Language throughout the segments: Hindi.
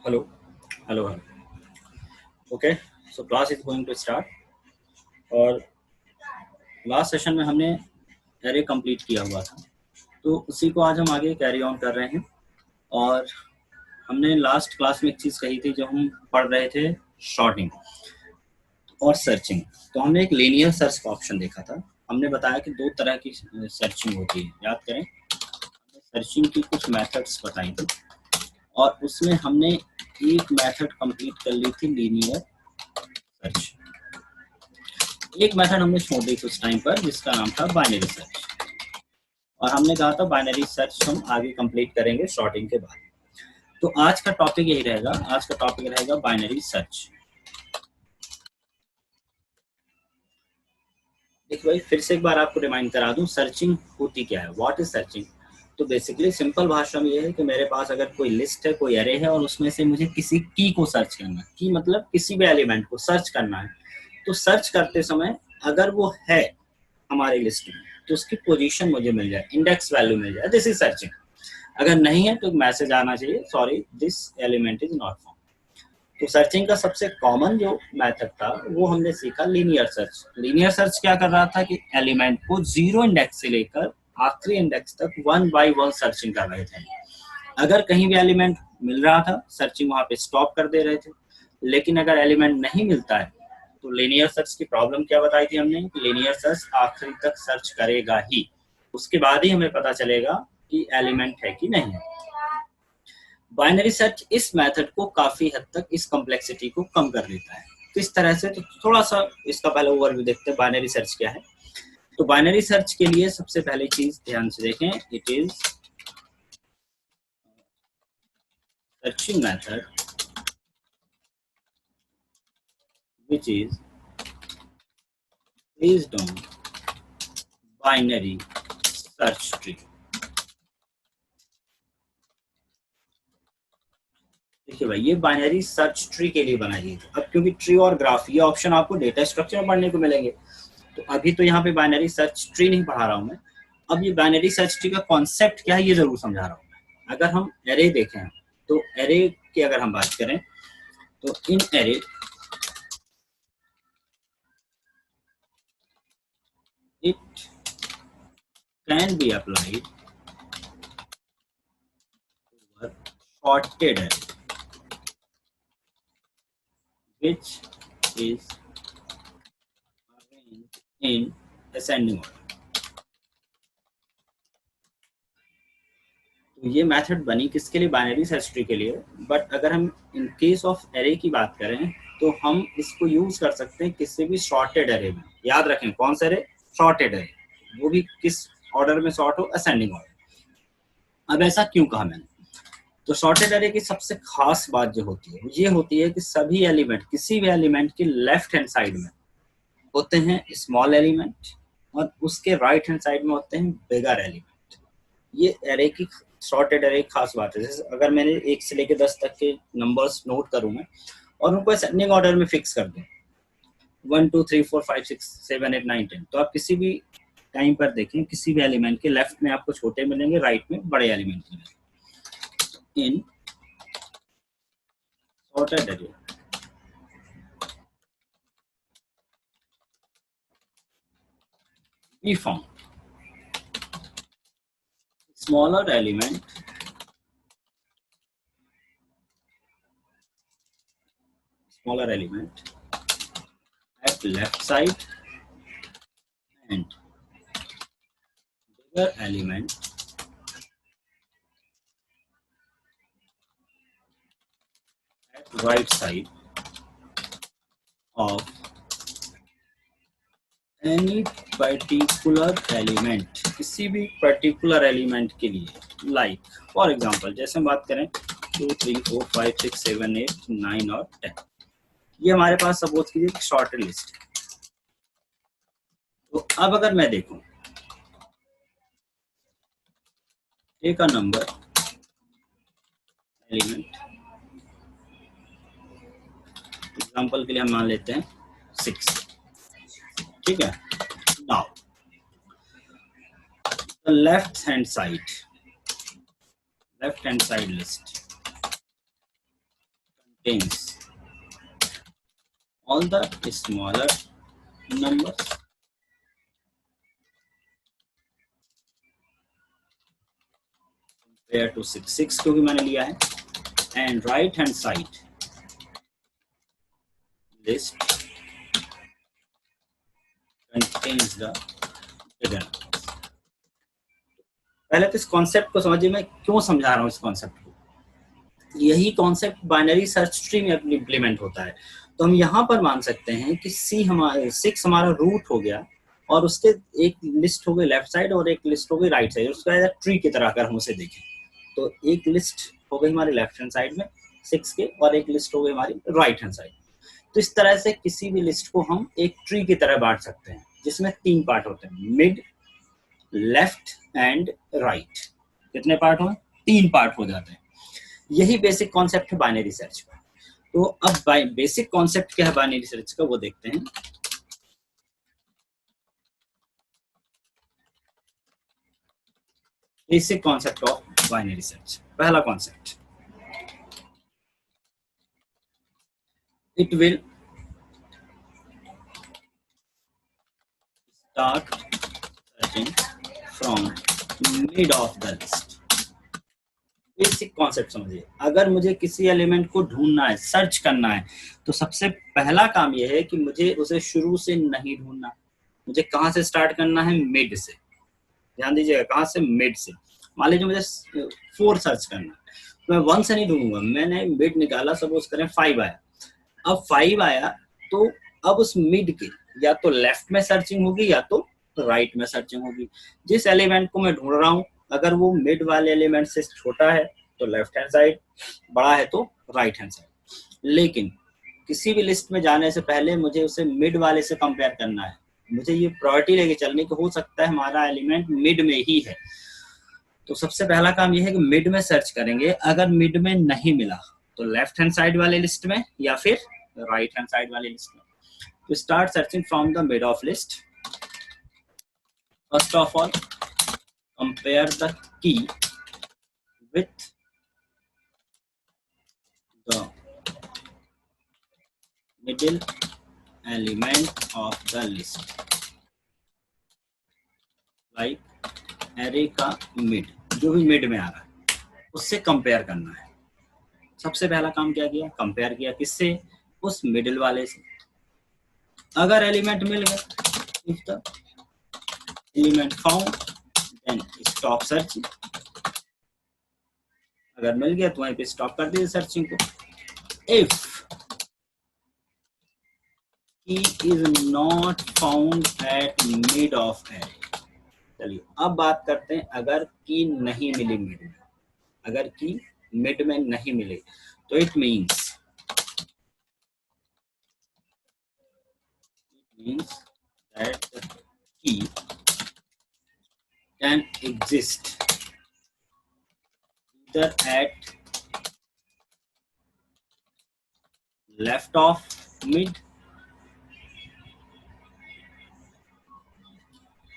Hello, hello, hello. Okay, so class is going to start. और लास्ट सेशन में हमने एरे कंप्लीट किया हुआ था, तो उसी को आज हम आगे कैरी ऑन कर रहे हैं। और हमने लास्ट क्लास में एक चीज़ कही थी, जो हम पढ़ रहे थे, शॉर्टिंग और सर्चिंग। तो हमने एक लीनियर सर्च का ऑप्शन देखा था। हमने बताया कि दो तरह की सर्चिंग होती है, याद करें। सर्चिंग की कुछ मेथड्स बताई थी और उसमें हमने एक मेथड कंप्लीट कर ली थी, लीनियर सर्च। एक मेथड हमने छोड़ दी कुछ टाइम पर, जिसका नाम था बाइनरी सर्च। और हमने कहा था बाइनरी सर्च हम आगे कंप्लीट करेंगे शॉर्टिंग के बाद। तो आज का टॉपिक यही रहेगा, आज का टॉपिक रहेगा बाइनरी सर्च। देखिए भाई, फिर से एक बार आपको रिमाइंड करा दूं, सर्चिंग होती क्या है, व्हाट इज सर्चिंग। तो बेसिकली सिंपल भाषा में ये है कि मेरे पास अगर कोई लिस्ट है, कोई एरे है, और उसमें से मुझे किसी की को सर्च करना है, की मतलब किसी भी एलिमेंट को सर्च करना है। तो सर्च करते समय अगर वो है हमारी लिस्ट में, तो उसकी पोजीशन मुझे मिल जाए, इंडेक्स वैल्यू मिल जाए, दिस इज सर्चिंग। अगर नहीं है तो मैसेज आना चाहिए, sorry this element is not found. तो सर्चिंग का सबसे कॉमन जो मेथड था वो हमने सीखा लीनियर सर्च। लीनियर सर्च क्या कर रहा था कि एलिमेंट को जीरो इंडेक्स से लेकर आखिरी इंडेक्स तक वन बाय वन सर्चिंग कर रहे थे। अगर कहीं भी एलिमेंट मिल रहा था, सर्चिंग वहां पे स्टॉप कर दे रहे थे। लेकिन अगर एलिमेंट नहीं मिलता है, तो लीनियर सर्च की प्रॉब्लम क्या बताई थी हमने, कि लीनियर सर्च आखिरी तक सर्च करेगा ही, उसके बाद ही हमें पता चलेगा कि एलिमेंट है कि नहीं है। बाइनरी सर्च इस मेथड को काफी हद तक, इस कॉम्प्लेक्सिटी को कम कर देता है। किस तरह से, तो थोड़ा सा इसका पहले ओवरव्यू देखते हैं, बाइनरी सर्च क्या है। तो बाइनरी सर्च के लिए सबसे पहली चीज ध्यान से देखें, it is searching method which is based on binary search tree। देखिए भाई, ये बाइनरी सर्च ट्री के लिए बनाई गई थी। अब क्योंकि ट्री और ग्राफ ये ऑप्शन आपको डेटा स्ट्रक्चर में पढ़ने को मिलेंगे, तो अभी तो यहाँ पे बाइनरी सर्च ट्री नहीं पढ़ा रहा हूँ मैं। अब ये बाइनरी सर्च ट्री का कॉन्सेप्ट क्या है ये जरूर समझा रहा हूँ। अगर हम एरे देखें, तो एरे की अगर हम बात करें, तो इन array it can be applied over shorted array which is arranged in ascending order। तो ये मेथड बनी किसके लिए, बाइनरी सर्च ट्री के लिए। बट अगर हम इन केस ऑफ एरे की बात करें, तो हम इसको यूज कर सकते हैं किसी भी शॉर्टेड एरे में। याद रखें, कौन सा एरे, शॉर्टेड एरे, वो भी किस ऑर्डर में शॉर्ट हो, असेंडिंग ऑर्डर। अब ऐसा क्यों कहा मैंने, तो शॉर्टेड एरे की सबसे खास बात जो होती है, ये होती है कि सभी एलिमेंट, किसी भी एलिमेंट के लेफ्ट हैंड साइड में होते हैं स्मॉल एलिमेंट, और उसके राइट हैंड साइड में होते हैं बिगर एलिमेंट। ये एरे की, शॉर्टेड एरे की खास बात है। जैसे अगर मैंने 1 से लेकर 10 तक के नंबर्स नोट करूं मैं, और उनको असेंडिंग ऑर्डर में फिक्स कर दूं, 1 2 3 4 5 6 7 8 9 10, तो आप किसी भी टाइम पर देखें, किसी भी एलिमेंट के लेफ्ट में आपको छोटे मिलेंगे, राइट में बड़े एलिमेंट मिलेंगे। In sorted array we found smaller element at left side and bigger element at right side of any particular element, किसी भी particular element के लिए। like for example, जैसे हम बात करें 2 3 4 5 6 7 8 9 और 10, ये हमारे पास सपोज कीजिए शॉर्टेड लिस्ट है। तो अब अगर मैं देखूं, एक नंबर एलिमेंट, एग्जांपल के लिए हम मान लेते हैं 6, ठीक है। Now the left hand side list contains all the smaller numbers compared to 6 क्योंकि मैंने लिया है, and right hand side list contains the bigger numbers. पहले तो इस कॉन्सेप्ट को समझिए, मैं क्यों समझा रहा हूँ इस कॉन्सेप्ट को। यही कॉन्सेप्ट बाइनरी सर्च ट्री में इम्प्लीमेंट होता है। तो हम यहाँ पर मान सकते हैं कि सिक्स हमारा रूट हो गया और उसके एक लिस्ट हो गई लेफ्ट साइड और एक लिस्ट हो गई राइट साइड। उसका ट्री की तरह अगर हम उसे देखें तो एक लिस्ट हो गई हमारी लेफ्ट हैंड साइड में 6 के और एक लिस्ट हो गई हमारी राइट हैंड साइड। तो इस तरह से किसी भी लिस्ट को हम एक ट्री की तरह बांट सकते हैं जिसमें 3 पार्ट होते हैं, मिड, लेफ्ट एंड राइट। कितने पार्ट हुए? 3 पार्ट हो जाते हैं। यही बेसिक कॉन्सेप्ट है बाइनरी सर्च का। तो अब बेसिक कॉन्सेप्ट क्या है बाइनरी सर्च का वो देखते हैं। Basic concept of binary search, पहला concept, it will start searching from mid of the list. Basic concept समझिए, अगर मुझे किसी एलिमेंट को ढूंढना है, सर्च करना है, तो सबसे पहला काम यह है कि मुझे उसे शुरू से नहीं ढूंढना। मुझे कहाँ से स्टार्ट करना है? मिड से। ध्यान दीजिएगा, कहाँ से? मिड से। मान लीजिए मुझे 4 सर्च करना है, तो मैं 1 से नहीं ढूंढूंगा। मैंने मिड निकाला, सपोज करें 5 आया। अब 5 आया तो अब उस मिड के या तो लेफ्ट में सर्चिंग होगी या तो राइट में सर्चिंग होगी। जिस एलिमेंट को मैं ढूंढ रहा हूँ, अगर वो मिड वाले एलिमेंट से छोटा है तो लेफ्ट हैंड साइड, बड़ा है तो राइट हैंड साइड। लेकिन किसी भी लिस्ट में जाने से पहले मुझे उसे मिड वाले से कंपेयर करना है। मुझे ये प्रायोरिटी लेके चलने की, हो सकता है हमारा एलिमेंट मिड में ही है। तो सबसे पहला काम यह है कि मिड में सर्च करेंगे। अगर मिड में नहीं मिला तो लेफ्ट हैंड साइड वाले लिस्ट में या फिर राइट हैंड साइड वाले लिस्ट में। तो start searching from the mid of list. First of all compare the key with the middle element of the list, like array का mid, जो भी mid में आ रहा है उससे कंपेयर करना है। सबसे पहला काम क्या किया? कंपेयर किया। किससे? उस मिडिल वाले से। अगर एलिमेंट मिल गया, if the element found then stop searching. अगर मिल गया तो वहीं पे स्टॉप कर दीजिए सर्चिंग को। If key is not found at mid of array। चलिए अब बात करते हैं, अगर की नहीं मिली मिड में, अगर की मिड में नहीं मिले तो it means that the key can exist either at left of mid,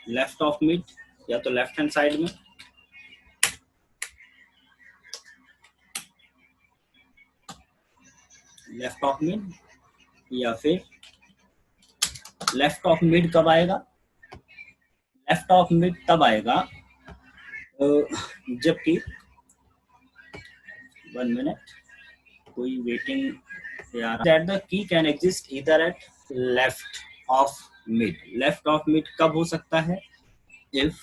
left of mid या तो लेफ्ट हैंड साइड में, लेफ्ट ऑफ मिड, या फिर लेफ्ट ऑफ मिड कब आएगा? लेफ्ट ऑफ मिड तब आएगा जबकि 1 मिनट, कोई waiting that the key can exist either at left of mid. Left of mid कब हो सकता है? If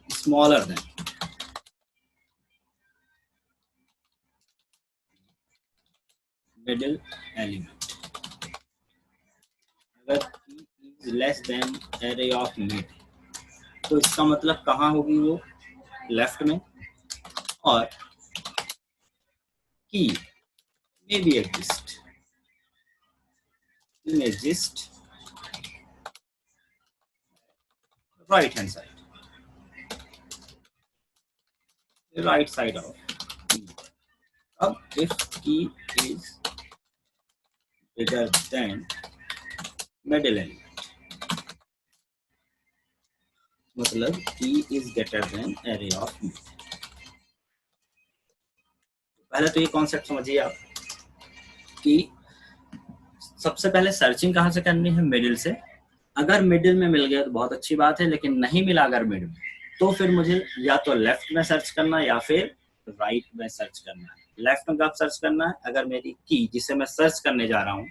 smaller than middle element. अगर key is less than array of mid तो इसका मतलब कहाँ होगी वो? लेफ्ट में। और की may be exist right hand side, the right side of key. अब if key is bigger than middle element, मतलब key is greater than array of mid। पहले तो ये कॉन्सेप्ट समझिए आप कि सबसे पहले सर्चिंग कहाँ से करनी है, मिडिल से। अगर मिडिल में मिल गया तो बहुत अच्छी बात है, लेकिन नहीं मिला अगर मिड में, तो फिर मुझे या तो लेफ्ट में सर्च करना है या फिर राइट में सर्च करना है। लेफ्ट में कब सर्च करना है, अगर मेरी की जिसे मैं सर्च करने जा रहा हूँ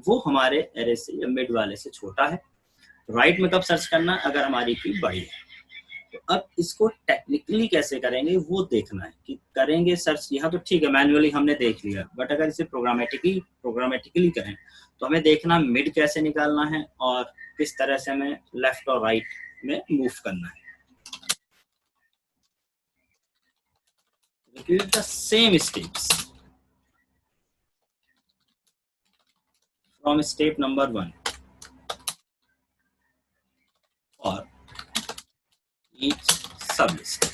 वो हमारे एरे से या मिड वाले से छोटा है। राइट में कब सर्च करना है, अगर हमारी की बड़ी है। तो अब इसको टेक्निकली कैसे करेंगे वो देखना है कि करेंगे सर्च। यहाँ तो ठीक है, मैन्युअली हमने देख लिया, बट अगर इसे प्रोग्रामेटिकली करें तो हमें देखना मिड कैसे निकालना है और किस तरह से हमें लेफ्ट और राइट में मूव करना है। Repeat the same steps from step number 1 और each सब लिस्ट।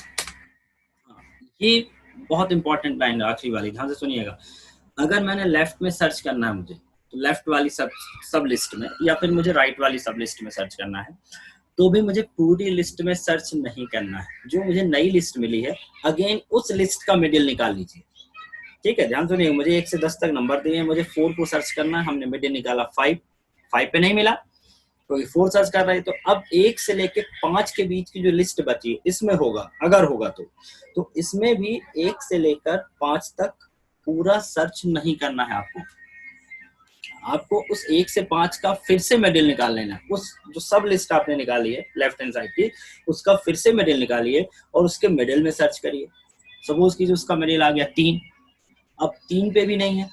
ये बहुत इंपॉर्टेंट लाइन है, आखिरी वाली, ध्यान से सुनिएगा। अगर मैंने लेफ्ट में सर्च करना है मुझे, तो लेफ्ट वाली सब लिस्ट में, या फिर मुझे राइट वाली सब लिस्ट में सर्च करना है, तो भी मुझे पूरी लिस्ट में सर्च नहीं करना है। जो मुझे नई लिस्ट मिली है, अगेन उस लिस्ट का मिडिल निकाल लीजिए। ठीक है, ध्यान सुनिए, मुझे 1 से 10 तक नंबर दिए हैं, मुझे 4 को सर्च करना है, हमने मिडिल निकाला 5 पे नहीं मिला तो 4 सर्च कर रहे हैं। तो अब 1 से लेके 5 के बीच की जो लिस्ट बची इसमें होगा, अगर होगा तो इसमें भी 1 से लेकर 5 तक पूरा सर्च नहीं करना है आपको उस 1 से 5 का फिर से मिडिल निकाल लेना है। उस जो सब लिस्ट आपने निकाली है लेफ्ट हैंड साइड की, उसका फिर से मिडिल निकालिए और उसके मिडिल में सर्च करिए। सपोज कीजिए उसका मिडिल आ गया 3, अब 3 पे भी नहीं है,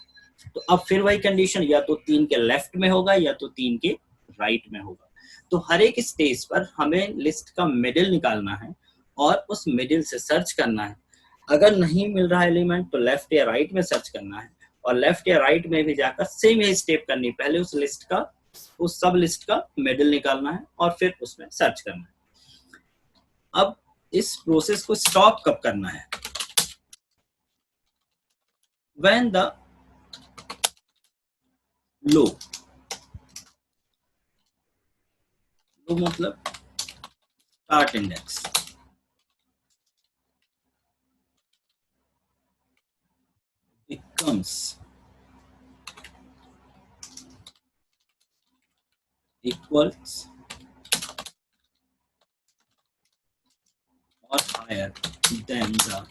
तो अब फिर वही कंडीशन, या तो 3 के लेफ्ट में होगा या तो 3 के राइट में होगा। तो हर एक स्टेज पर हमें लिस्ट का मिडिल निकालना है और उस मिडिल से सर्च करना है। अगर नहीं मिल रहा एलिमेंट तो लेफ्ट या राइट में सर्च करना है, और लेफ्ट या राइट में भी जाकर सेम ही स्टेप करनी, पहले उस सब लिस्ट का मिडिल निकालना है और फिर उसमें सर्च करना है। अब इस प्रोसेस को स्टॉप कब करना है, व्हेन द लो मतलब start index becomes equals or higher than the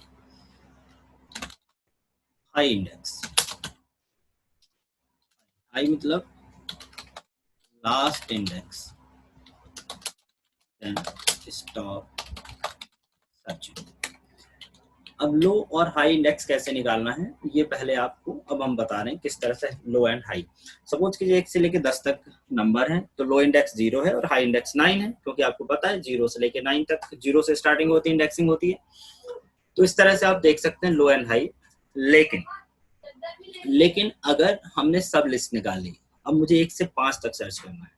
high index। high मतलब last index, then stop searching। अब लो और हाई इंडेक्स कैसे निकालना है ये पहले आपको अब हम बता रहे हैं किस तरह से लो एंड हाई। सपोज कीजिए 1 से लेके 10 तक नंबर है, तो लो इंडेक्स 0 है और हाई इंडेक्स 9 है, क्योंकि आपको पता है 0 से लेके 9 तक 0 से स्टार्टिंग होती है, इंडेक्सिंग होती है। तो इस तरह से आप देख सकते हैं लो एंड हाई। लेकिन अगर हमने सब लिस्ट निकाल ली, अब मुझे 1 से 5 तक सर्च करना है,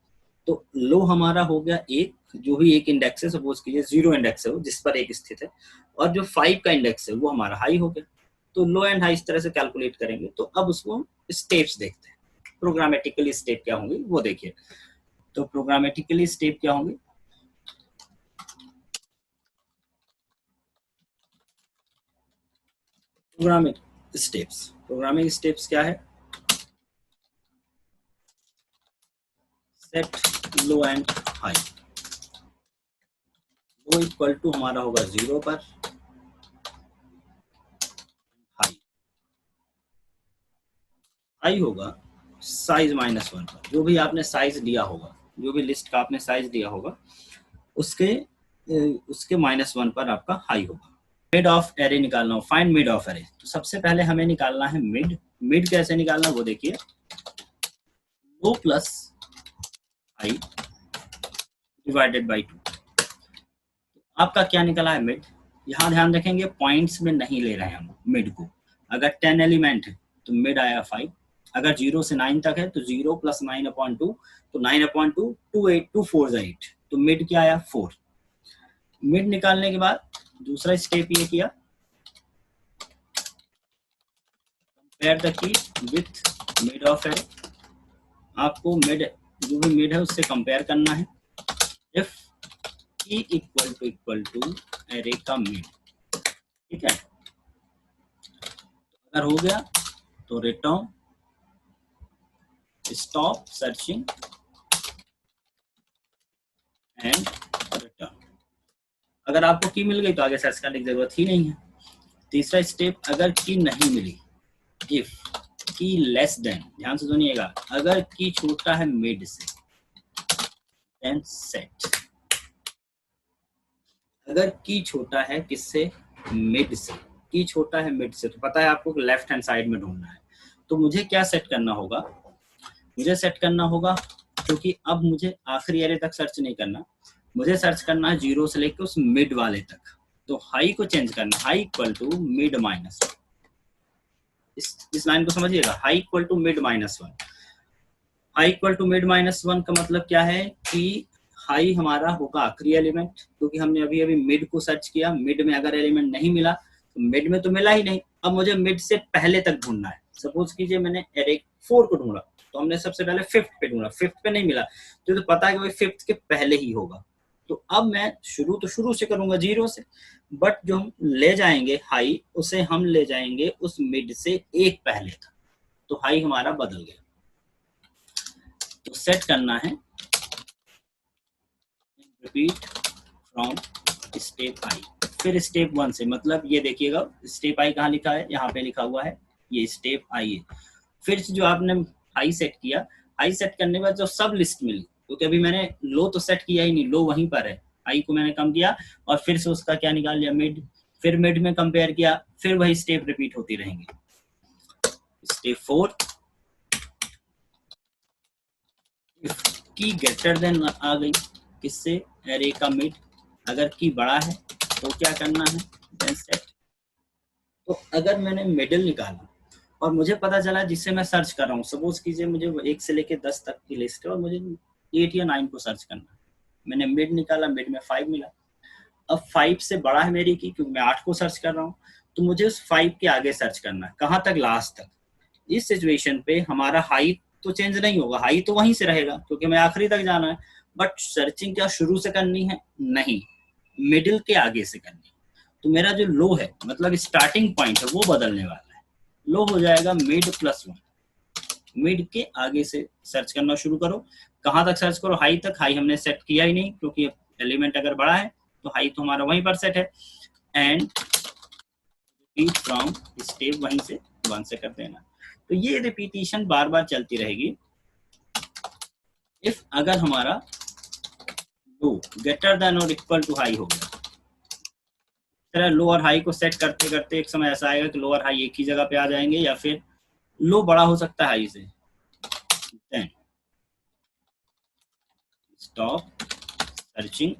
तो लो हमारा हो गया 1, जो भी एक इंडेक्स है, सपोज कीजिए 0 इंडेक्स है वो जिस पर 1 स्थित है, और जो 5 का इंडेक्स है वो हमारा हाई हो गया। तो लो एंड हाई इस तरह से कैलकुलेट करेंगे। तो अब उसको हम स्टेप्स देखते हैं, प्रोग्रामेटिकली स्टेप क्या होंगे वो देखिए। तो प्रोग्रामेटिकली स्टेप क्या होंगे, प्रोग्रामिंग स्टेप्स क्या है, set low and high. Low equal to हमारा होगा 0 पर, हाई होगा साइज -1 पर। जो भी आपने साइज दिया होगा, जो भी लिस्ट का आपने साइज दिया होगा उसके -1 पर आपका हाई होगा। मिड ऑफ एरे निकालना हो, फाइंड मिड ऑफ एरे, तो सबसे पहले हमें निकालना है मिड कैसे निकालना वो देखिए, लो प्लस हाई डिवाइडेड बाई 2। आपका क्या निकला है मिड। यहाँ ध्यान रखेंगे पॉइंट्स में नहीं ले रहे हैं हम मिड को। अगर 10 एलिमेंट है तो मिड आया 5, अगर 0 से 9 तक है तो 0 + 9/2, तो 9/2 2 4 8, तो मिड क्या आया 4। मिड निकालने के बाद दूसरा स्टेप ये किया, compare the key with mid of array. आपको मिड, जो भी मिड है उससे कंपेयर करना है। इफ की इक्वल टू एरे का मिड, ठीक है। अगर हो गया तो return stop searching and return. अगर आपको की मिल गई तो आगे सर्च करने की जरूरत ही नहीं है। तीसरा स्टेप, अगर की नहीं मिली, इफ की लेस देन, ध्यान से सुनिएगा, अगर की छोटा है मिड से देन सेट। अगर की छोटा है किससे, मिड से, की छोटा है मिड से, तो पता है आपको लेफ्ट हैंड साइड में ढूंढना है। तो मुझे क्या सेट करना होगा, मुझे सेट करना होगा, क्योंकि अब मुझे आखिरी एरे तक सर्च नहीं करना, मुझे सर्च करना है जीरो से लेकर उस मिड वाले तक। तो हाई को चेंज करना, high equal to mid minus, इस लाइन को समझिएगा, high equal to mid minus one. High equal to mid minus one का मतलब क्या है कि हाई हमारा होगा आखिरी एलिमेंट, क्योंकि हमने अभी अभी मिड को सर्च किया, मिड में अगर एलिमेंट नहीं मिला तो मिड में तो मिला ही नहीं, अब मुझे मिड से पहले तक ढूंढना है। सपोज कीजिए मैंने एरे 4 को ढूंढा, तो हमने सबसे पहले फिफ्थ पे ढूंढा, फिफ्थ पे नहीं मिला तो पता है कि भाई फिफ्थ के पहले ही होगा। तो अब मैं शुरू से करूंगा जीरो से, बट जो हम ले जाएंगे हाई, उसे हम ले जाएंगे उस मिड से एक पहले था, तो हाई हमारा बदल गया। तो सेट करना है रिपीट फ्रॉम स्टेप आई, फिर स्टेप वन से, मतलब ये देखिएगा स्टेप आई कहाँ लिखा है, यहाँ पे लिखा हुआ है, ये स्टेप आई है। फिर जो आपने हाई सेट किया, हाई सेट करने के बाद जो सब लिस्ट मिली, क्योंकि अभी मैंने लो तो सेट किया ही नहीं, लो वहीं पर है, हाई को मैंने कम किया और फिर से उसका क्या निकाल लिया, मिड, फिर मिड में कंपेयर किया, फिर वही स्टेप रिपीट होती रहेंगी। स्टेप फोर, की ग्रेटर देन आ गई किससे, एरे का मिड, अगर की बड़ा है तो क्या करना है, देन सेट। तो अगर मैंने मिडिल निकाला और मुझे पता चला जिससे मैं सर्च कर रहा हूँ, सपोज कीजिए मुझे 1 से लेकर 10 तक की लिस्ट है और मुझे 8 या 9 को सर्च करना है, मैंने मिड निकाला, मिड में 5 मिला। अब 5 से बड़ा है मेरी की, क्योंकि मैं 8 को सर्च कर रहा हूँ, तो मुझे उस 5 के आगे सर्च करना है, कहाँ तक, लास्ट तक। इस सिचुएशन पे हमारा हाई तो चेंज नहीं होगा, हाई तो वहीं से रहेगा क्योंकि हमें आखिरी तक जाना है, बट सर्चिंग क्या शुरू से करनी है, नहीं, मिडिल के आगे से करनी है। तो मेरा जो लो है, मतलब स्टार्टिंग पॉइंट है, वो बदलने वाला है, लो हो जाएगा मिड प्लस वन, मिड के आगे से सर्च करना शुरू करो। कहाँ तक सर्च करो, हाई तक, हाई हमने सेट किया ही नहीं क्योंकि एलिमेंट अगर बड़ा है तो हाई तो हमारा वहीं पर सेट है, एंड रिपीट फ्रॉम स्टेप वहीं से वन से कर देना। तो ये रिपीटिशन बार बार चलती रहेगी। इफ अगर हमारा लो ग्रेटर देन और इक्वल टू हाई हो गया, तरह लो और हाई को सेट करते करते एक समय ऐसा आएगा कि लो और हाई एक ही जगह पे आ जाएंगे, या फिर लो बड़ा हो सकता है हाई से, then stop searching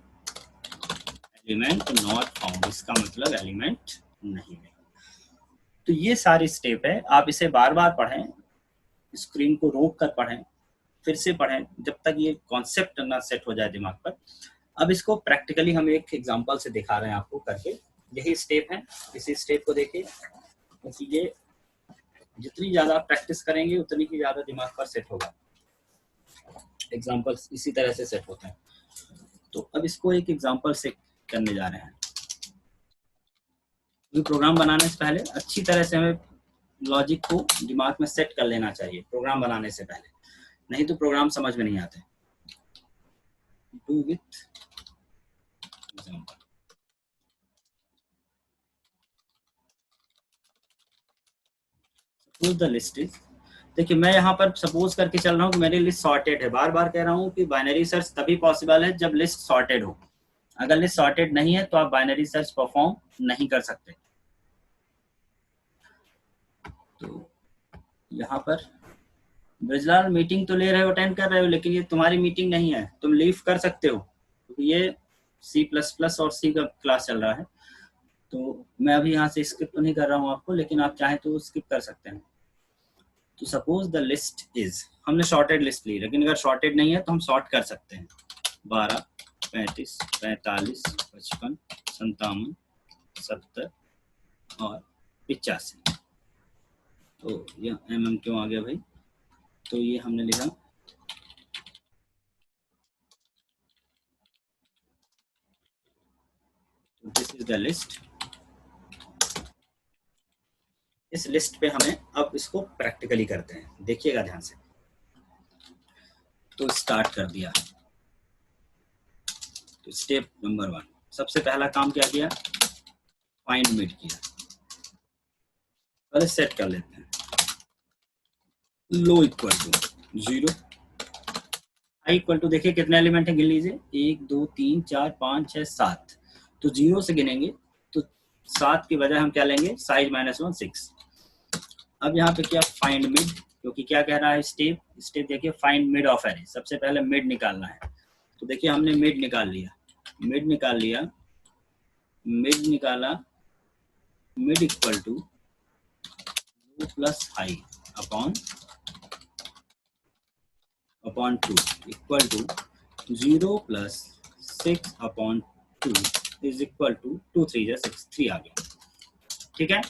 element not found, इसका मतलब एलिमेंट नहीं है। तो ये सारे स्टेप है, आप इसे बार बार पढ़ें, स्क्रीन को रोक कर पढ़ें, फिर से पढ़ें, जब तक ये कॉन्सेप्ट ना सेट हो जाए दिमाग पर। अब इसको प्रैक्टिकली हम एक एग्जांपल से दिखा रहे हैं आपको करके, यही स्टेप है, इसी स्टेप को देखिए, क्योंकि ये जितनी ज़्यादा आप प्रैक्टिस करेंगे उतनी ही ज़्यादा दिमाग पर सेट होगा। एग्जाम्पल्स इसी तरह से सेट होते हैं। तो अब इसको एक एग्जाम्पल से करने जा रहे हैं। प्रोग्राम बनाने से पहले अच्छी तरह से हमें लॉजिक को दिमाग में सेट कर लेना चाहिए प्रोग्राम बनाने से पहले, नहीं तो प्रोग्राम समझ में नहीं आते। Do with example, suppose the list is, देखिए मैं यहाँ पर सपोज करके चल रहा हूँ कि मेरी लिस्ट सॉर्टेड है, बार बार कह रहा हूँ कि बाइनरी सर्च तभी पॉसिबल है जब लिस्ट सॉर्टेड हो, अगर लिस्ट सॉर्टेड नहीं है तो आप बाइनरी सर्च परफॉर्म नहीं कर सकते। तो यहाँ पर ब्रजलाल मीटिंग तो ले रहे हो, अटेंड कर रहे हो, लेकिन ये तुम्हारी मीटिंग नहीं है, तुम लीव कर सकते हो क्योंकि ये C++ और C का क्लास चल रहा है। तो मैं अभी यहाँ से स्किप तो नहीं कर रहा हूँ आपको, लेकिन आप चाहें तो स्किप कर सकते हैं। तो सपोज द लिस्ट इज, हमने शॉर्टेड लिस्ट ली, लेकिन अगर शॉर्टेड नहीं है तो हम सॉर्ट कर सकते हैं, 12, 35, 45, 55, 57, 70 और 85। तो ये क्यों आ गया भाई, तो ये हमने लिखा, दिस इज द लिस्ट, इस लिस्ट पे हमें अब इसको प्रैक्टिकली करते हैं, देखिएगा ध्यान से। तो स्टार्ट कर दिया। तो स्टेप नंबर 1, सबसे पहला काम क्या किया, फाइंड मिड किया। पहले सेट कर लेते हैं, low equal to 0, I equal to, देखिए कितने एलिमेंट है, गिन लीजिए, 1 2 3 4 5 6 7। तो 0 से गिनेंगे तो 7 की बजाय हम क्या लेंगे, साइज -1 6। अब यहाँ पे क्या, फाइंड मिड, क्योंकि क्या कह रहा है स्टेप देखिए, फाइंड मिड ऑफ एरे, सबसे पहले मिड निकालना है। तो देखिए हमने मिड निकाल लिया, मिड निकाल लिया, मिड निकाला, mid equal to low plus high upon 2 equal to 0 plus 6 upon 2 is equal to 2 3 जा 6, 3 आ गया। ठीक है,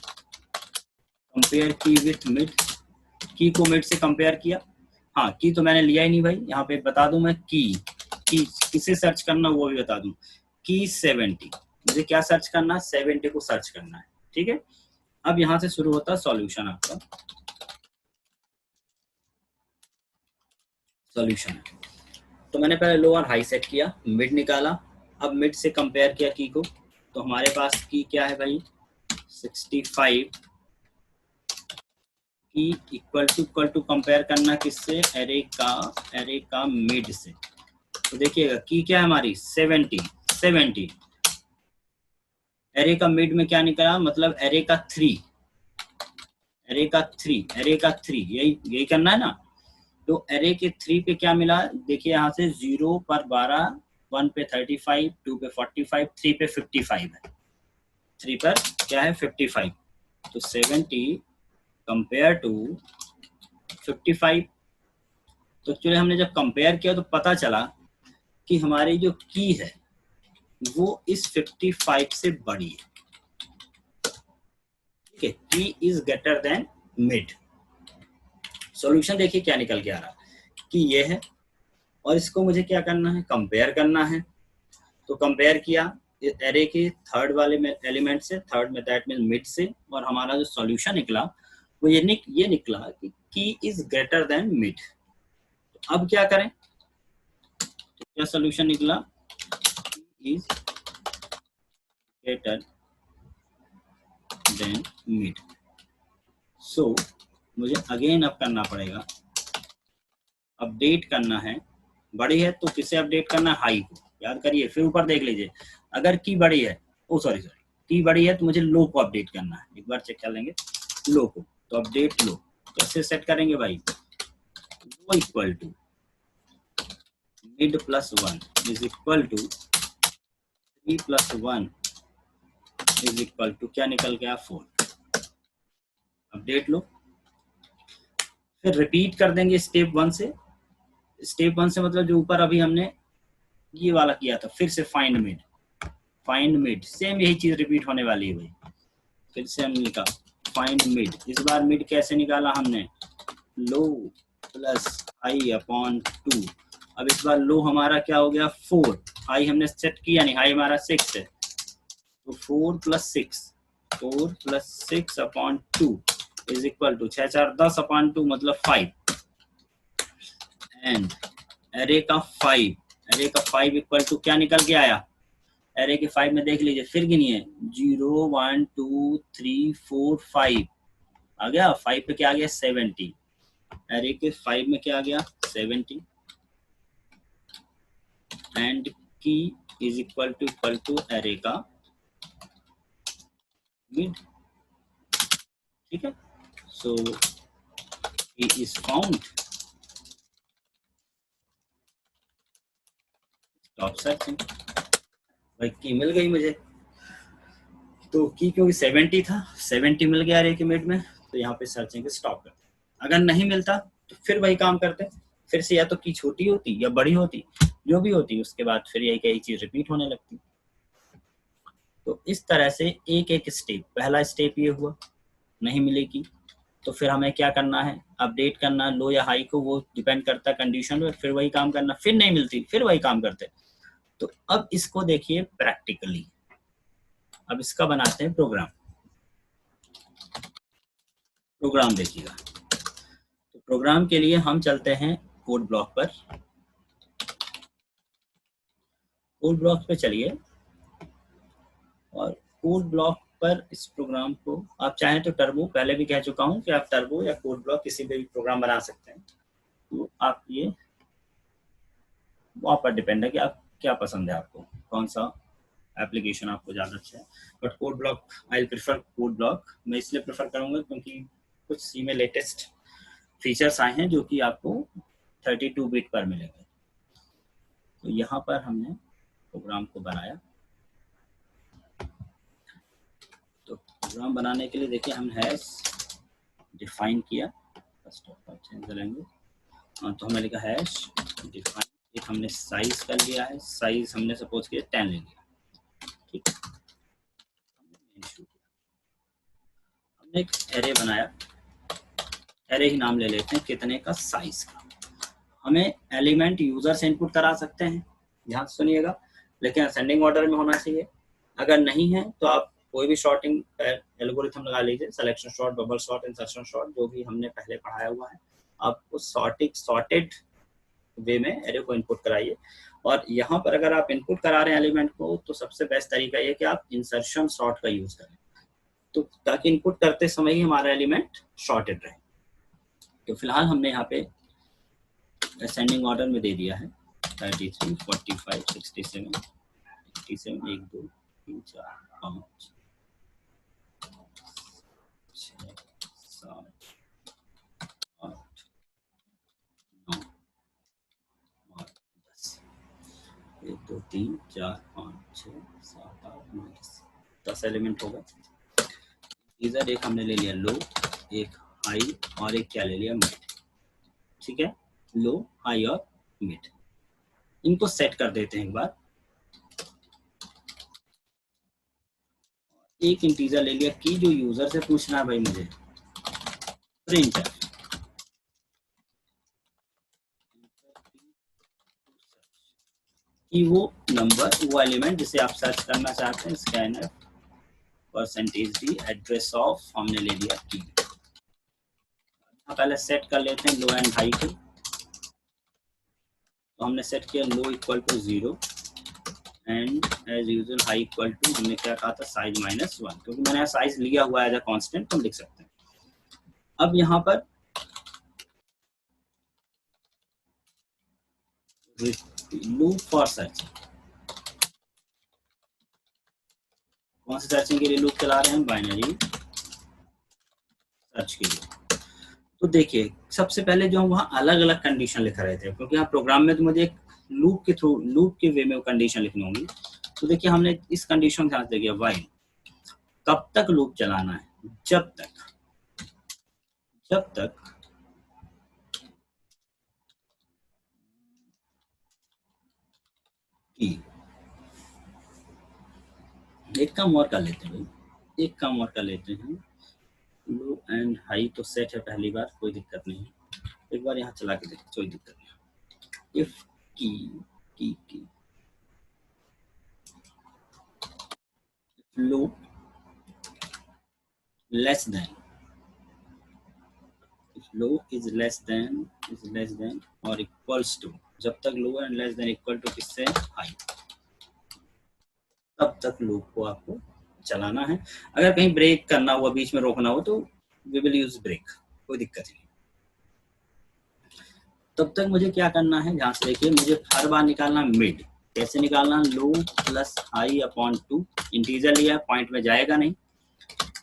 कंपेयर की विथ मिड, की को मिड से कंपेयर किया। हाँ, की तो मैंने लिया ही नहीं भाई, यहाँ पे बता दूं मैं, की किसे सर्च करना वो भी बता दूं, की 70, मुझे क्या सर्च करना है, 70 को सर्च करना है। ठीक है, अब यहाँ से शुरू होता है सॉल्यूशन आपका। सॉल्यूशन है, तो मैंने पहले लो और हाई सेट किया, मिड निकाला, अब मिड से कंपेयर किया की को, तो हमारे पास की क्या है भाई, 65, की इक्वल टू कंपेयर करना किससे, एरे का मिड से। तो देखिएगा की क्या है हमारी, 70, एरे का मिड में क्या निकला, मतलब एरे का 3, यही करना है ना। तो एरे के 3 पे क्या मिला, देखिए यहाँ से 0 पर 12, 1 पे 35, 2 पे 45, 3 पे 55 है, 3 पर क्या है 55। तो 70 कंपेयर टू 55। तो एक्चुअली हमने जब कंपेयर किया तो पता चला कि हमारी जो की है वो इस 55 से बड़ी है। ठीक है, की is greater than mid. Solution देखिए क्या निकल के आ रहा, कि ये है और इसको मुझे क्या करना है, कंपेयर करना है। तो कंपेयर किया एरे के थर्ड वाले में एलिमेंट से, थर्ड में दैट मीन मिड से, और हमारा जो सॉल्यूशन निकला वो ये निकला कि की इज ग्रेटर देन मिड। तो अब क्या करें, तो क्या सॉल्यूशन निकला, की इज ग्रेटर देन मिड। सो मुझे अगेन अब करना पड़ेगा, अपडेट करना है, बड़ी है तो किसे अपडेट करना है, हाई को, याद करिए, फिर ऊपर देख लीजिए, अगर की बड़ी है, ओ सॉरी की बड़ी है तो मुझे लो को अपडेट करना है, एक बार चेक कर लेंगे लो को। तो अपडेट लो कैसे सेट करेंगे भाई, low equal to mid plus 1 is equal to 3 plus 1 is equal to क्या निकल गया 4। अपडेट लो, फिर रिपीट कर देंगे स्टेप 1 से। स्टेप 1 से मतलब जो ऊपर अभी हमने ये वाला किया था, फिर से फाइंड मिड, सेम यही चीज रिपीट होने वाली है भाई। फिर से हमने लिखा फाइंड मिड, इस बार मिड कैसे निकाला हमने, लो प्लस हाई अपॉन 2। अब इस बार लो हमारा क्या हो गया 4, हाई हमने सेट किया नहीं, हाई हमारा 6 है, तो 4 plus 6 upon 2 is equal to 6 4 10 upon 2 मतलब 5। एंड एरे का 5 इक्वल टू क्या निकल के आया, एरे के 5 में देख लीजिए, फिर गिनिए 0 1 2 3 4 5 आ गया, 5 पे क्या आ गया 70, एरे के 5 में क्या आ गया 70, एंड की इज इक्वल टू एरे का मिड। ठीक है, सो की इज फाउंड, स्टॉप सर्चिंग। भाई की मिल गई मुझे, तो की क्योंकि 70 था, 70 मिल गया एरे के मिड में, तो यहाँ पे सर्चिंग स्टॉप कर। अगर नहीं मिलता तो फिर वही काम करते, फिर से या तो की छोटी होती या बड़ी होती, जो भी होती, उसके बाद फिर यही चीज रिपीट होने लगती। तो इस तरह से एक एक स्टेप, पहला स्टेप ये हुआ, नहीं मिलेगी तो फिर हमें क्या करना है, अपडेट करना लो या हाई को, वो डिपेंड करता है कंडीशन पे, फिर वही काम करना, फिर नहीं मिलती फिर वही काम करते। तो अब इसको देखिए प्रैक्टिकली, अब इसका बनाते हैं प्रोग्राम। प्रोग्राम देखिएगा। तो प्रोग्राम के लिए हम चलते हैं कोड ब्लॉक पर। कोड ब्लॉक पे चलिए और कोड ब्लॉक पर इस प्रोग्राम को आप चाहें तो टर्बो, पहले भी कह चुका हूं कि आप टर्बो या कोड ब्लॉक किसी पे भी प्रोग्राम बना सकते हैं। तो आप ये आप पर डिपेंड है कि आप क्या पसंद है, आपको कौन सा एप्लीकेशन आपको ज़्यादा अच्छा है। But code block I prefer code block. मैं इसलिए प्रेफर करूँगा क्योंकि कुछ सी में लेटेस्ट फीचर्स आए हैं जो कि आपको 32 बिट पर मिलेंगे। तो यहाँ पर हमने प्रोग्राम को बनाया। तो प्रोग्राम बनाने के लिए देखिए हम हैश डिफाइन किया, फर्स्ट ऑफ ऑल चेंज करेंगे। तो हमने लिखा हैश डिफाइन, एक हमने साइज कर लिया है, साइज हमने सपोज किया 10 ले लिया, ठीक। हमने एक एरे बनाया, एरे ही नाम ले लेते हैं, कितने का, साइज का। हमें एलिमेंट यूजर से इनपुट करा सकते हैं, ध्यान सुनिएगा, लेकिन असेंडिंग ऑर्डर में होना चाहिए। अगर नहीं है तो आप कोई भी शॉर्टिंग एल्गोरिथम लगा लीजिए, selection short, bubble short, insertion short, जो भी हमने पहले पढ़ाया हुआ है। आप उस सॉर्टेड वे में एरे को इनपुट कराइए। और यहाँ पर अगर आप इनपुट करा रहे हैं एलिमेंट को, तो सबसे बेस्ट तरीका ये कि आप इंसर्शन शॉर्ट का यूज करें, तो ताकि इनपुट करते समय ही हमारा एलिमेंट शॉर्टेड रहे। तो फिलहाल हमने यहाँ पे असेंडिंग ऑर्डर में दे दिया है 33, 45, 67, 87, 1, 2, 3, 4, 5, 6, 7, 8, 9 और 10। 1, 2, 3, 4, 5, 6, 7, 8, 9, 10 एलिमेंट होगा। इधर एक हमने ले लिया लो, एक हाई और एक क्या ले लिया, मिड, ठीक है। लो, हाई और मिड, इनको सेट कर देते हैं एक बार। एक इंटीजर ले लिया की जो यूजर से पूछना है भाई मुझे, प्रिंट कि वो नंबर, वो एलिमेंट जिसे आप सर्च करना चाहते हैं, scanner percentage D address of हमने ले लिया की। पहले सेट कर लेते हैं लो एंड हाई को। तो हमने सेट किया low equal to 0 and as usual high equal to, हमने क्या कहा था, साइज -1, क्योंकि मैंने साइज लिया हुआ है एज अ कांस्टेंट, तो हम लिख सकते हैं। अब यहाँ पर लूप फॉर सर्च, कौन सी सर्चिंग के लिए लूप चला रहे हैं, बाइनरी सर्च के लिए। तो देखिए सबसे पहले जो हम वहाँ अलग अलग कंडीशन लिख रहे थे, क्योंकि यहाँ प्रोग्राम में तो मुझे एक लूप के थ्रू, लूप के वे में कंडीशन लिखनी होगी। तो देखिए हमने इस कंडीशन ध्यान से देखिए, व्हाइल कब तक लूप चलाना है, जब तक की, एक काम और कर लेते हैं भाई, एक काम और कर लेते हैं। लो एंड हाई तो सेट है पहली बार, कोई दिक्कत नहीं है। एक बार यहाँ चला के देखिए, कोई दिक्कत नहीं। If key low less than, low is less than और इक्वल्स टू, जब तक low and less than equal to किससे, हाई, तब तक लूप को आपको चलाना है। अगर कहीं ब्रेक करना हुआ, बीच में रोकना हो, तो वी विल यूज ब्रेक, कोई दिक्कत नहीं। तब तक मुझे क्या करना है, ध्यान से देखिए, मुझे हर बार निकालना मिड। कैसे निकालना, लो प्लस हाई अपॉन 2, इंटीजर लिया, पॉइंट में जाएगा नहीं।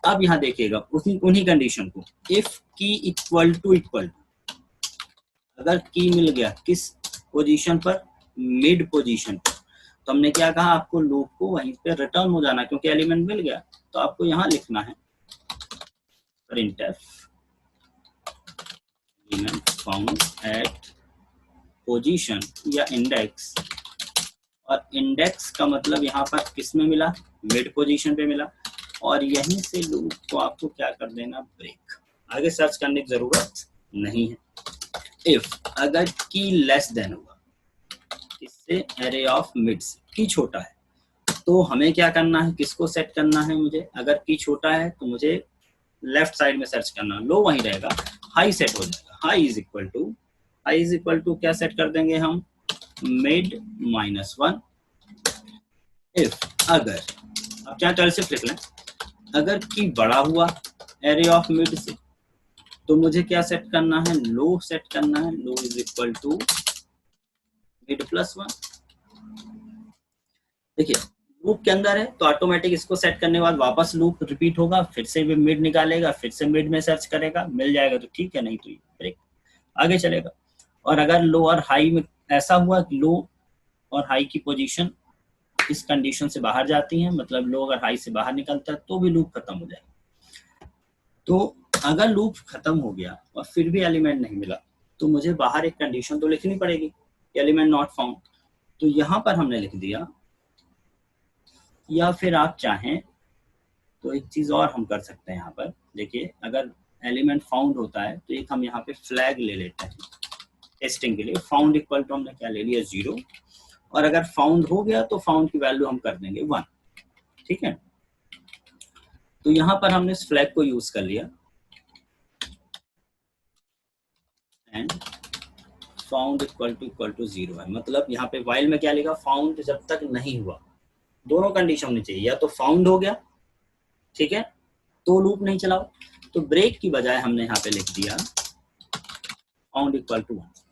अब यहाँ देखिएगा उन्हीं कंडीशन को, इफ की इक्वल टू, अगर की मिल गया किस पोजीशन पर, मिड पोजीशन पर, तो हमने क्या कहा, आपको लूप को वहीं पे रिटर्न हो जाना, क्योंकि एलिमेंट मिल गया। तो आपको यहाँ लिखना है printf element found eight position या इंडेक्स, और इंडेक्स का मतलब यहाँ पर किस में मिला, मिड पोजीशन पे मिला, और यहीं से लूप को आपको क्या कर देना, ब्रेक, आगे सर्च करने की जरूरत नहीं है। इफ अगर की लेस देन हुआ, इससे एरे ऑफ मिड्स, की छोटा है, तो हमें क्या करना है, किसको सेट करना है मुझे, अगर की छोटा है तो मुझे लेफ्ट साइड में सर्च करना, लो वहीं रहेगा, हाई सेट हो जाएगा। हाई इज इक्वल टू क्या सेट कर देंगे हम, मिड -1 इफ, अगर, अब क्या चॉइस लिख लें, अगर की बड़ा हुआ एरे ऑफ मिड से, तो मुझे क्या सेट करना है, लो सेट करना है, लो इज इक्वल टू मिड +1। देखिए लूप के अंदर है तो ऑटोमेटिक इसको सेट करने के बाद वापस लूप रिपीट होगा, फिर से भी मिड निकालेगा, फिर से मिड में सर्च करेगा, मिल जाएगा तो ठीक है, नहीं तो ब्रेक आगे चलेगा। और अगर लो और हाई में ऐसा हुआ कि लो और हाई की पोजीशन इस कंडीशन से बाहर जाती है, मतलब लो अगर हाई से बाहर निकलता है तो भी लूप खत्म हो जाएगा। तो अगर लूप खत्म हो गया और फिर भी एलिमेंट नहीं मिला, तो मुझे बाहर एक कंडीशन तो लिखनी पड़ेगी, एलिमेंट नॉट फाउंड। तो यहाँ पर हमने लिख दिया, या फिर आप चाहें तो एक चीज और हम कर सकते हैं यहाँ पर, देखिए अगर एलिमेंट फाउंड होता है तो एक हम यहाँ पे फ्लैग ले लेते हैं टेस्टिंग के लिए। फाउंड इक्वल टू हमने क्या ले लिया, 0, और अगर फाउंड हो गया तो फाउंड की वैल्यू हम कर देंगे 1, ठीक है। तो यहाँ पर हमने इस फ्लैग को यूज कर लिया, एंड फाउंड इक्वल टू 0 है, मतलब यहाँ पे वाइल में क्या लिखा, फाउंड जब तक नहीं हुआ, दोनों कंडीशन होनी चाहिए, या तो फाउंड हो गया, ठीक है, तो लूप नहीं चलाओ, तो ब्रेक की बजाय हमने यहाँ पे लिख दिया फाउंड इक्वल टू 1।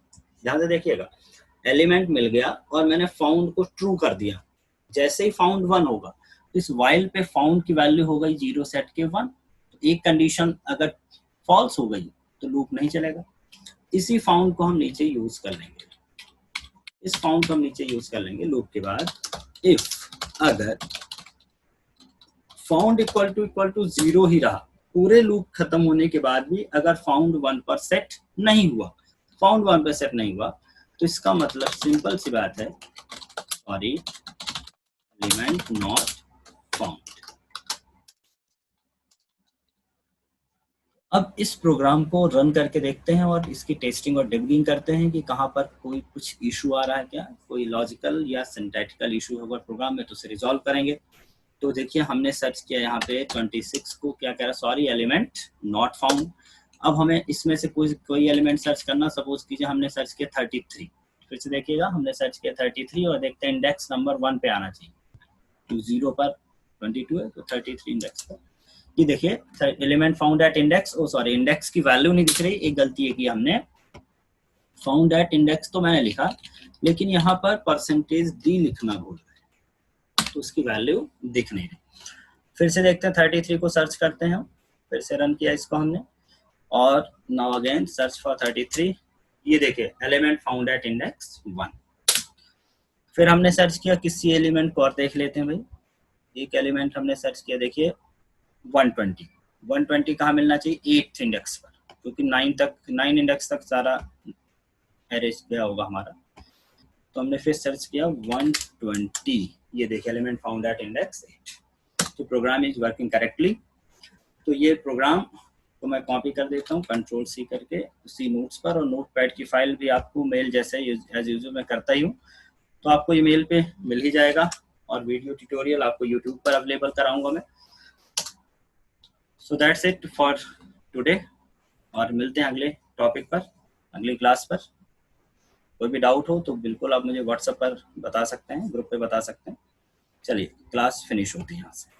ध्यान से देखिएगा, एलिमेंट मिल गया और मैंने फाउंड को ट्रू कर दिया, जैसे ही फाउंड 1 होगा तो इस वाइल पे फाउंड की वैल्यू हो गई 0 सेट के 1, तो एक कंडीशन अगर फॉल्स हो गई तो लूप नहीं चलेगा। इसी फाउंड को हम नीचे यूज कर लेंगे, इस फाउंड को हम नीचे यूज कर लेंगे लूप के बाद, इफ अगर फाउंड इक्वल टू 0 ही रहा पूरे लूप खत्म होने के बाद भी, अगर फाउंड 1 पर सेट नहीं हुआ, फाउंड 1 पर सेट नहीं हुआ, तो इसका मतलब सिंपल सी बात है, सॉरी एलिमेंट नॉट फाउंड। अब इस प्रोग्राम को रन करके देखते हैं और इसकी टेस्टिंग और डिबगिंग करते हैं कि कहाँ पर कोई कुछ इशू आ रहा है, क्या कोई लॉजिकल या सिंटैक्टिकल इशू होगा प्रोग्राम में, तो उसे रिजॉल्व करेंगे। तो देखिए हमने सर्च किया यहाँ पे 26 को, क्या कह रहा, सॉरी एलिमेंट नॉट फाउंड। अब हमें इसमें से कोई एलिमेंट सर्च करना, सपोज कीजिए हमने सर्च किया 33, फिर से देखिएगा हमने सर्च किया 33 और देखते हैं इंडेक्स नंबर 1 पे आना चाहिए, तो 0 पर 22 है तो 33 इंडेक्स पर। ये देखिए element found at index, oh sorry index की वैल्यू नहीं दिख रही, एक गलती है कि हमने फाउंड एट इंडेक्स तो मैंने लिखा, लेकिन यहाँ पर %d लिखना भूल गए, तो उसकी वैल्यू दिख नहीं रही। फिर से देखते हैं 33 को सर्च करते हैं, फिर से रन किया इसको हमने, और नाउ अगेन सर्च फॉर 33, ये देखिए एलिमेंट फाउंड एट इंडेक्स 1। फिर हमने सर्च किया किसी एलिमेंट को और देख लेते हैं भाई, एक एलिमेंट हमने सर्च किया, देखिए 120 कहाँ मिलना चाहिए, 8th इंडेक्स पर, क्योंकि 9 इंडेक्स तक सारा एरेज गया होगा हमारा। तो हमने फिर सर्च किया 120, ये देखिए एलिमेंट फाउंड एट इंडेक्स 8, तो प्रोग्राम इज वर्किंग करेक्टली। तो ये प्रोग्राम को मैं कॉपी कर देता हूँ Ctrl+C करके उसी नोट्स पर, और नोटपैड की फाइल भी आपको मेल जैसे एज यूजुअल मैं करता ही हूँ, तो आपको ईमेल पे मिल ही जाएगा, और वीडियो ट्यूटोरियल आपको यूट्यूब पर अवेलेबल कराऊंगा मैं। So that's it for today, और मिलते हैं अगले टॉपिक पर, अगली क्लास पर। कोई भी डाउट हो तो बिल्कुल आप मुझे व्हाट्सएप पर बता सकते हैं, ग्रुप पे बता सकते हैं। चलिए क्लास फिनिश होती है यहाँ से।